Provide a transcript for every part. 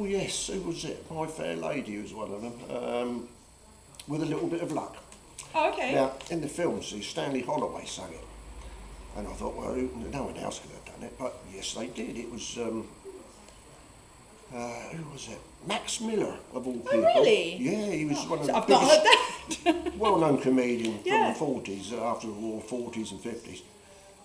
Oh yes, who was it? My Fair Lady was one of them. With a Little Bit of Luck. Oh, okay. Now, in the film, see, Stanley Holloway sang it. And I thought, well, no one else could have done it, but yes, they did. It was, who was it? Max Miller, of all people. Oh, really? Yeah, he was one of the I've not heard that. well-known comedian Yeah. from the 40s, after the war, 40s and 50s.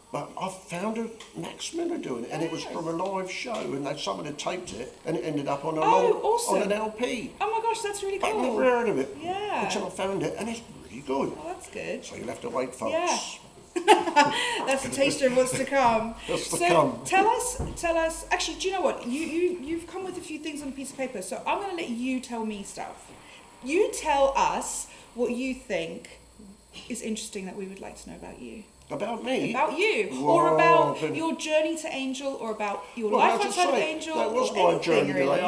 But I found Max Miller doing it, and it was from a live show, and someone had taped it, and it ended up on awesome. on an LP. Oh my gosh, that's really cool. I'd never heard of it Yeah. until I found it, and it's really good. Oh, that's good. So you'll have to wait, folks. Yeah. That's a taster of what's to come. What's to So come. tell us. Actually, do you know what? You've come with a few things on a piece of paper, so I'm going to let you tell me stuff. You tell us what you think is interesting that we would like to know about you. About me? About you, Whoa, or about your journey to Angel, or about your life outside of Angel. That was or my anything, journey. really.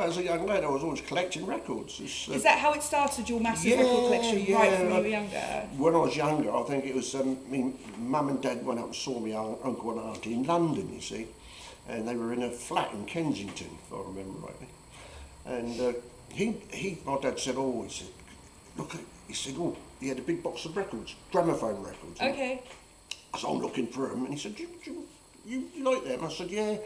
As a young lad, I was always collecting records. Is that how it started? Your massive record collection, right from you were younger? When I was younger, I think it was. Mum and Dad went up and saw me uncle and auntie in London. You see, and they were in a flat in Kensington, if I remember rightly. And my dad said, "Oh," he said, "look at," he said, "oh." He had a big box of records, gramophone records. Okay. So I'm looking through them, and he said, you like them? I said, yeah.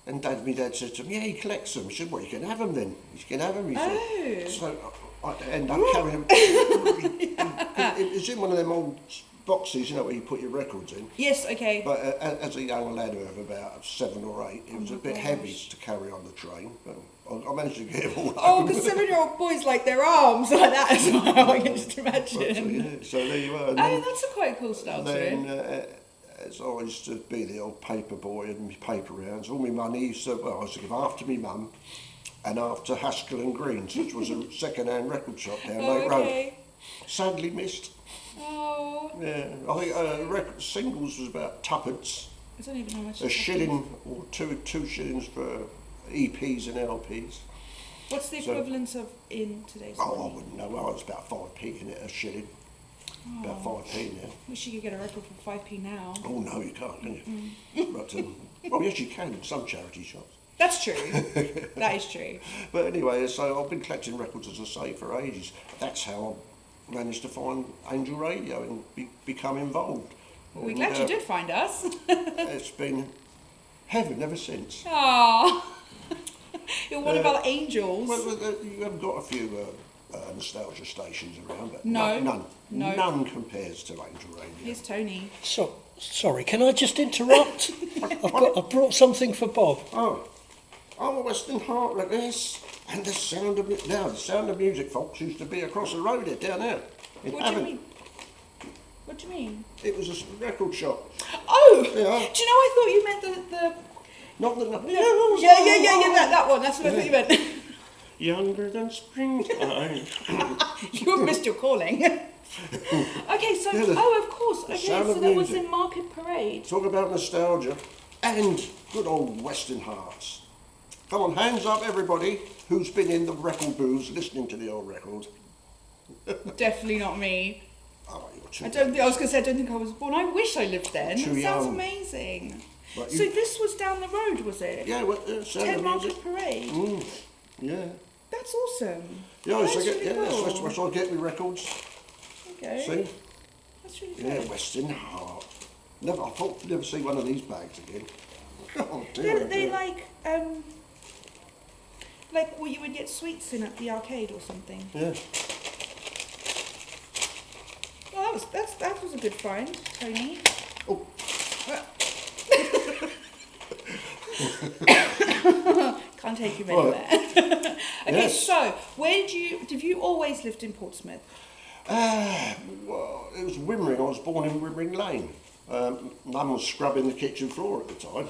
And my dad said to him, yeah, he collects them. He said, well, you can have them then. You can have them, he said. So I ended up carrying them. It was in one of them old boxes, where you put your records in. Yes, okay. But as a young lad of about 7 or 8, it was a bit heavy to carry on the train. But I managed to get it all Oh, home. because 7-year-old boys like their arms like that as well, I can just imagine. So there you are. That's a quite cool style to it. Then, as I used to be the old paper boy and my paper rounds, all my money I used to give half to my mum and half to Haskell and Green's, which was a second-hand record shop down Lake Road. Sadly missed. Oh. Yeah, I think record singles was about tuppence. I don't even know how much. A shilling or two shillings for EPs and LPs. What's the equivalent of in today's money? I wouldn't know. Well, it's about 5p in it, a shilling. About 5p now. Wish you could get a record for 5p now. Oh no, you can't, can you? But well, yes, you can in some charity shops. That's true. That is true. But anyway, so I've been collecting records, as I say, for ages. That's how I managed to find Angel Radio and become involved. We're glad you did find us. It's been heaven ever since. Aww. You're one of our angels. Well, you have got a few nostalgia stations around, but No. none compares to Angel Radio. Here's Tony. So, sorry, can I just interrupt? I've brought something for Bob. Oh, I'm a Western Heart like this, and the sound of it now. The Sound of Music, folks, used to be across the road here, down there. What do you mean? What do you mean? It was a record shop. Oh! Yeah. Do you know? I thought you meant the Not the yeah, that one. That's what I thought you meant. Younger than springtime. You've missed your calling. Okay, so of course. Okay, Sound so of that was Music. in Market Parade. Talk about nostalgia and good old Western Hearts. Come on, hands up, everybody who's been in the record booths listening to the old records. Definitely not me. Oh, you're too I don't think I was going to say I don't think I was born. I wish I lived then. Too It sounds young. amazing. But So this was down the road, was it? Yeah, well, Sound 10 of Market Music. Parade. Yeah. That's awesome. Yeah, That's so really cool. that's where I get my records. Okay. See? That's really Yeah, good. Western Heart. I thought I'd never see one of these bags again. Oh, dear, They dear. like where you would get sweets in at the arcade or something. Yeah. Well, that was a good find, Tony. Oh. Can't take you anywhere. Okay, Yes. so where have you always lived in Portsmouth? Well, it was Wimmering. I was born in Wimmering Lane. Mum was scrubbing the kitchen floor at the time.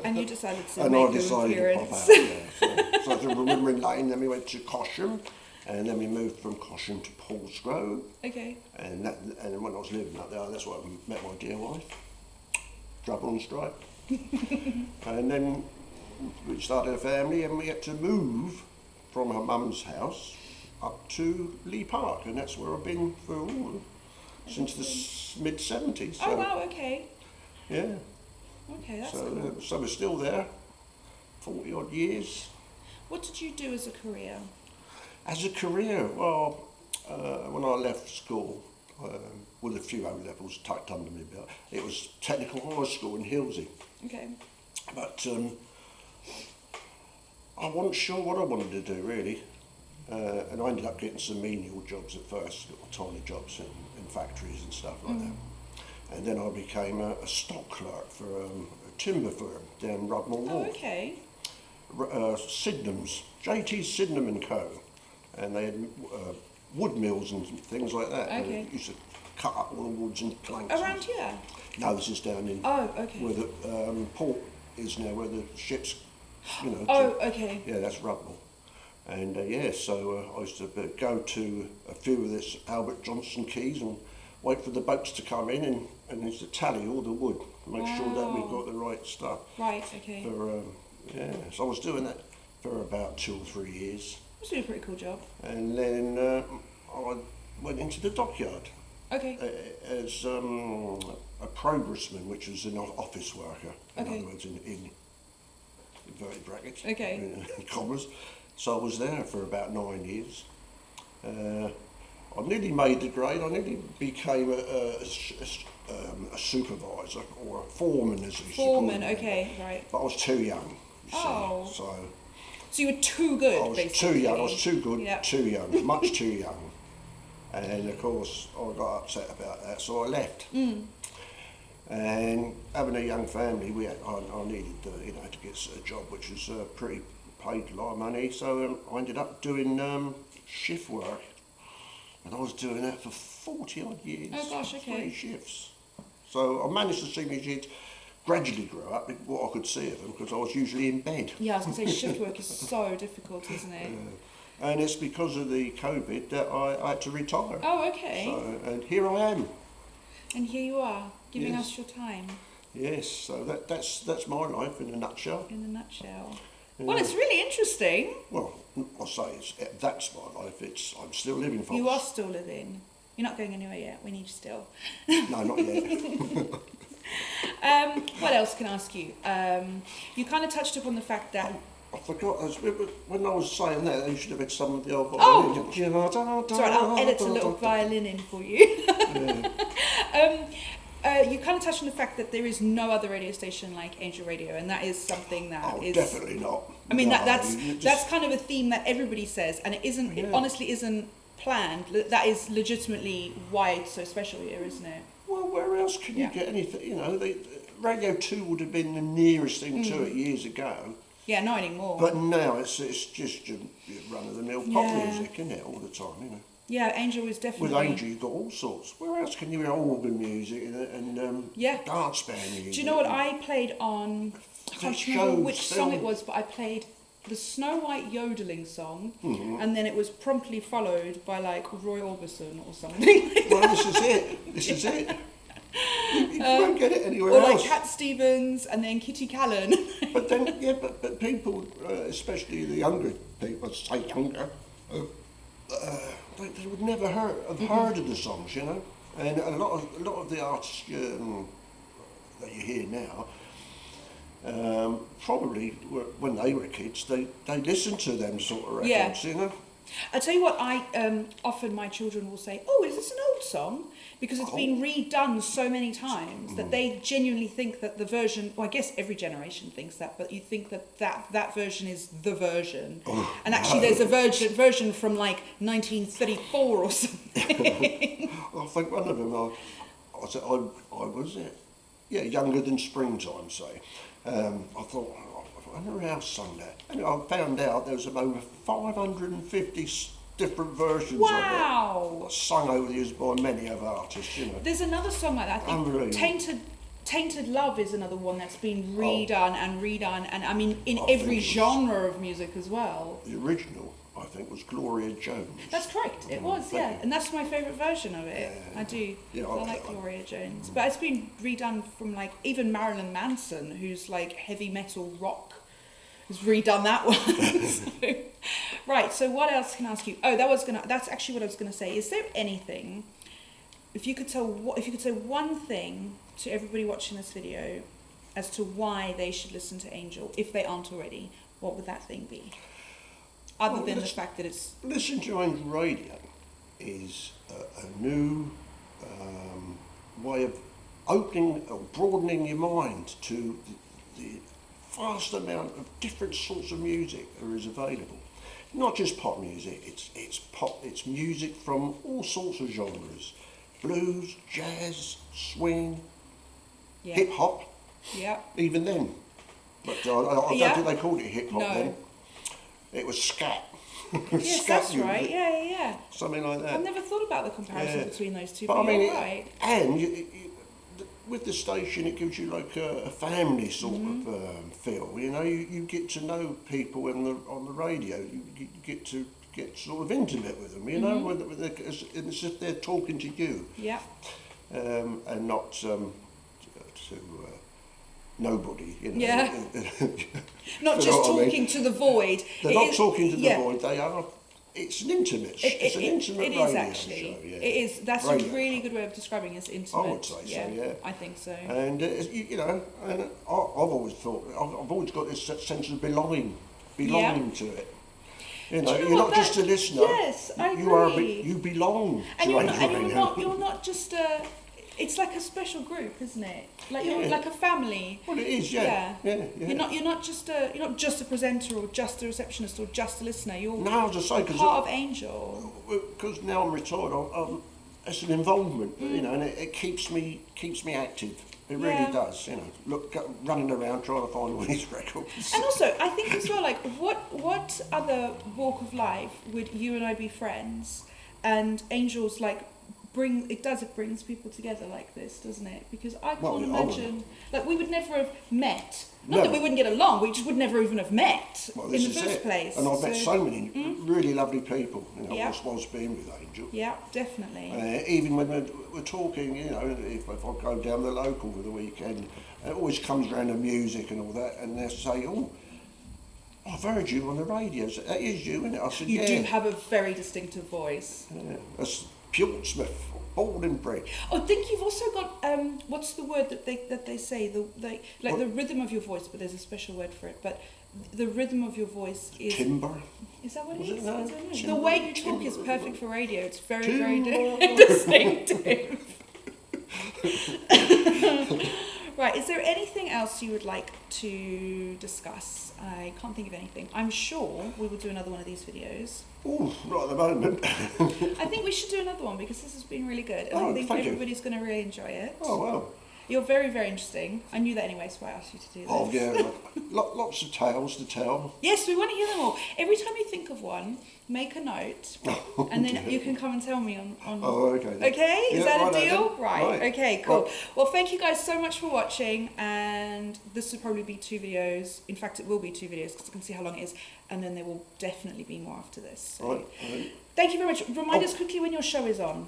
And you decided to And make I an decided to appearance. pop out. Yeah. So through Wimmering Lane, then we went to Cosham, and then we moved from Cosham to Paulsgrove. Okay. And then when I was living up there, that's where I met my dear wife. Trouble and stripe. And then we started a family, and we had to move from her mum's house up to Lee Park, and that's where I've been for since the mid-70s. So, Oh wow. Okay. yeah. Okay, that's cool. So we're still there, 40 odd years. What did you do as a career? As a career, well, when I left school, with a few O-levels tucked under my belt, it was technical high school in Hilsey. Okay. But I wasn't sure what I wanted to do, really. And I ended up getting some menial jobs at first, little tiny jobs in factories and stuff like that. And then I became a stock clerk for a timber firm down Rudmore Oh, Wharf. okay. Sydenham's, JT Sydenham and Co. And they had wood mills and things like that. And Okay. they used to cut up all the woods and planks. Around here? No, this is down in Oh, okay. where the port is now, where the ships, you know. Oh, okay. Yeah, that's Rudmore. And so I used to go to a few of this Albert Johnson quays and wait for the boats to come in and used to tally all the wood, make sure that we got the right stuff. Right, okay. For, so I was doing that for about 2 or 3 years. Must be a pretty cool job. And then I went into the dockyard Okay. as a progressman, which was an office worker, in Okay. other words, in inverted brackets, Okay. in commas. So I was there for about 9 years. I nearly made the grade. I nearly became a supervisor or a foreman, as we used to call Foreman, it. okay, right. But I was too young, you Oh. see. So So you were too good, I was basically. too young. I was too good, Yep. too young, much too young. And of course, I got upset about that, so I left. And having a young family, I needed to get a job which was pretty paid a lot of money. So I ended up doing shift work, and I was doing that for 40 odd years. Oh gosh, okay. 3 shifts. So I managed to see my kids gradually grow up, what I could see of them, because I was usually in bed. Yeah, I was going to say shift work is so difficult, isn't it? And it's because of the COVID that I had to retire. Oh, okay. So, and here I am. And here you are, giving Yes. us your time, Yes, so that's my life in a nutshell. in a nutshell. Well, it's really interesting. Well, I say that's my life. I'm still living, folks. You are still living. You're not going anywhere yet. We need you still. No, not yet. What else can I ask you? You kind of touched upon the fact that... I forgot, when I was saying that, you should have had some of the old Oh! violin. Sorry, I'll edit a little violin in for you. You kind of touched on the fact that there is no other radio station like Angel Radio, and that is something that is... Definitely not. I mean, No, that's kind of a theme that everybody says, and it isn't. It Yeah. honestly isn't planned. That is legitimately why it's so special here, isn't it? Well, where else can you Yeah. get anything? Radio 2 would have been the nearest thing to it years ago. Yeah, not anymore. But now it's just your run-of-the-mill pop Yeah. music, isn't it, all the time, yeah, Angel is definitely... With Angel, you've got all sorts. Where else can you hear organ music and Yeah. dance band music? Do you know what I played on? I can't remember shows, which song it film. was, but I played the Snow White yodeling song, Mm-hmm. and then it was promptly followed by like Roy Orbison or something. Well, this is it. This is it. You won't get it anywhere Or like else. Cat Stevens and then Kitty Callan. But then, yeah, but people, especially the younger people, say younger, they would never have heard of the songs, And a lot of the artists that you hear now, probably when they were kids, they listened to them sort of records, Yeah. I tell you what, often my children will say, "Oh, is this an old song?" Because it's been redone so many times that they genuinely think that the version. Well, I guess every generation thinks that, but you think that version is the version, and actually there's a version from like 1934 or something. I think one of them, I was younger than Springtime, say. I thought, I wonder who else sung that. And I found out there was over 550 different versions Wow. of it, sung over the years by many other artists, There's another song like that. I think Unbelievable. Tainted Love is another one that's been redone and redone, and I mean in I every think it's- genre of music as well. The original, I think, was Gloria Jones. That's correct. It was, thank yeah, you. and that's my favourite version of it. Yeah. I do. Yeah, I like Gloria Jones, but it's been redone from like even Marilyn Manson, who's like heavy metal rock, has redone that one. So, right. So what else can I ask you? Oh, that's actually what I was gonna say. Is there anything? If you could say one thing to everybody watching this video as to why they should listen to Angel, if they aren't already, what would that thing be? other Well, than the let's- fact that it's Listening to Angel Radio is a new way of opening or broadening your mind to the vast amount of different sorts of music that is available. Not just pop music, it's music from all sorts of genres. Blues, jazz, swing, yeah, hip hop, yeah, even then. But I don't Yeah. think they called it hip hop No. then. It was scat. yes, Scat that's music, right. Yeah. something like that. I've never thought about the comparison Yeah. between those two, But but I mean, you're right. and with the station, it gives you like a family sort Mm-hmm. of feel. You know, you get to know people on the radio. You get to get sort of intimate with them. You know, it's as if they're talking to you, Yeah, and not to nobody. You know. Yeah. not You just know what I mean? talking to the void. They're It not is- talking to the yeah. void. They are. It's an intimate. It's an intimate it radio is actually. show. Yeah. It is. That's Radio. a really good way of describing it. It's intimate. I would say so, yeah. I think so. And you know, and I've always thought I've always got this sense of belonging to it. You know, Do you know you're what not just a that- listener. yes, I you are. agree. You belong And to you're Angel not, Radio. you're not just a. It's like a special group, isn't it? Like you're Yeah. like a family. Well, it is. Yeah. Yeah. You're not just a presenter or just a receptionist or just a listener. You're Now, as I say, part of Angel. because now I'm retired, it's an involvement, you know, and it keeps me active. It Yeah. really does. You know, running around trying to find all these records. And also, I think as well, like, what other walk of life would you and I be friends? And Angels, like, it brings people together like this, doesn't it? Because I can't Well, yeah, I imagine, like, we would never have met. Not No. that we wouldn't get along, we just would never even have met Well, in this the is first it. place. And I've met so many really lovely people, you know, Yeah. whilst being with Angel. Yeah, definitely. Even when we're talking, you know, if I go down the local for the weekend, it always comes around the music and all that, and they say, oh, I've heard you on the radio. So that is you, isn't it? I said, You yeah. do have a very distinctive voice. Yeah. That's Portsmouth, born and bred. Oh, I think you've also got what's the word that they say the rhythm of your voice, but there's a special word for it. But the rhythm of your voice is Timber. Is that what Was it it is? no? I don't know. The Timber- way you talk is timber- perfect for radio. It's very Timber. distinctive. Right, is there anything else you would like to discuss? I can't think of anything. I'm sure we will do another one of these videos. Oh, not at the moment. I think we should do another one because this has been really good. And Oh, I think thank you. everybody's going to really enjoy it. Oh, well. You're very, very interesting. I knew that anyway, so I asked you to do this. Oh, yeah. Lots of tales to tell. Yes, we want to hear them all. Every time you think of one, make a note, and then you can come and tell me on Oh, okay. then. Okay, is Yeah, that a righto deal? then. Right. Okay, cool. Right. Well, thank you guys so much for watching, and this will probably be 2 videos. In fact, it will be 2 videos because I can see how long it is, and then there will definitely be more after this. So. Right. Thank you very much. Remind us quickly when your show is on.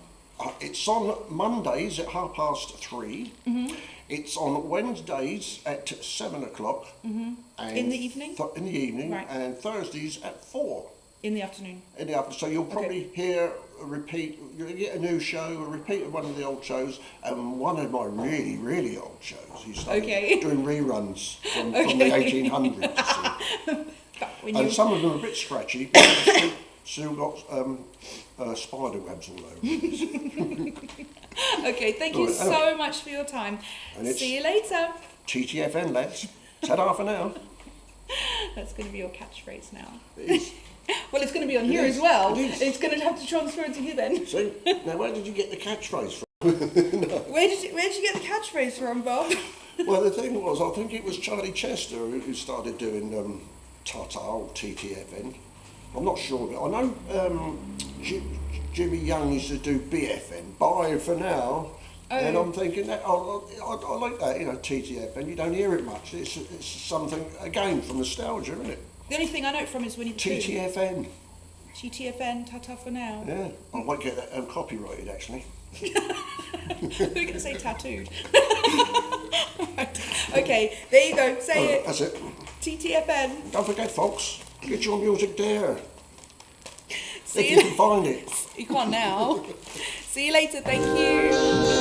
It's on Mondays at 3:30. Mm-hmm. It's on Wednesdays at 7 o'clock. Mm-hmm. And In the evening? In the evening. Right. And Thursdays at 4 In the afternoon. in the afternoon. So you'll probably hear a repeat. You'll get a new show, a repeat of one of the old shows, and one of my really, really old shows. He started Okay. doing reruns from the 1800s. You see. When And you- some of them are a bit scratchy, but still got spider webs all over them. Okay, thank you Right, so much for your time. And it's- See you later. TTFN, lads. Ta-da for now. That's going to be your catchphrase now. It is. Well, it's going to be on It here is, as well. it is. It's going to have to transfer to you then. See? Now, where did you get the catchphrase from? Where did you get the catchphrase from, Bob? Well, the thing was, I think it was Charlie Chester who started doing Tata or TTFN. I'm not sure, but I know Jimmy Young used to do BFN, bye for now. Oh. And I'm thinking that I like that, you know, TTFN. You don't hear it much. It's something again from nostalgia, isn't it? The only thing I know it from is Winnie the Pooh. TTFN. TTFN, ta-ta for now. Yeah, I might get that copyrighted actually. We're going to say tattooed. Right. Okay, there you go. Say it. That's it. TTFN. Don't forget, folks. Get your music there. See If you you. can find it. You can't now. See you later. Thank you.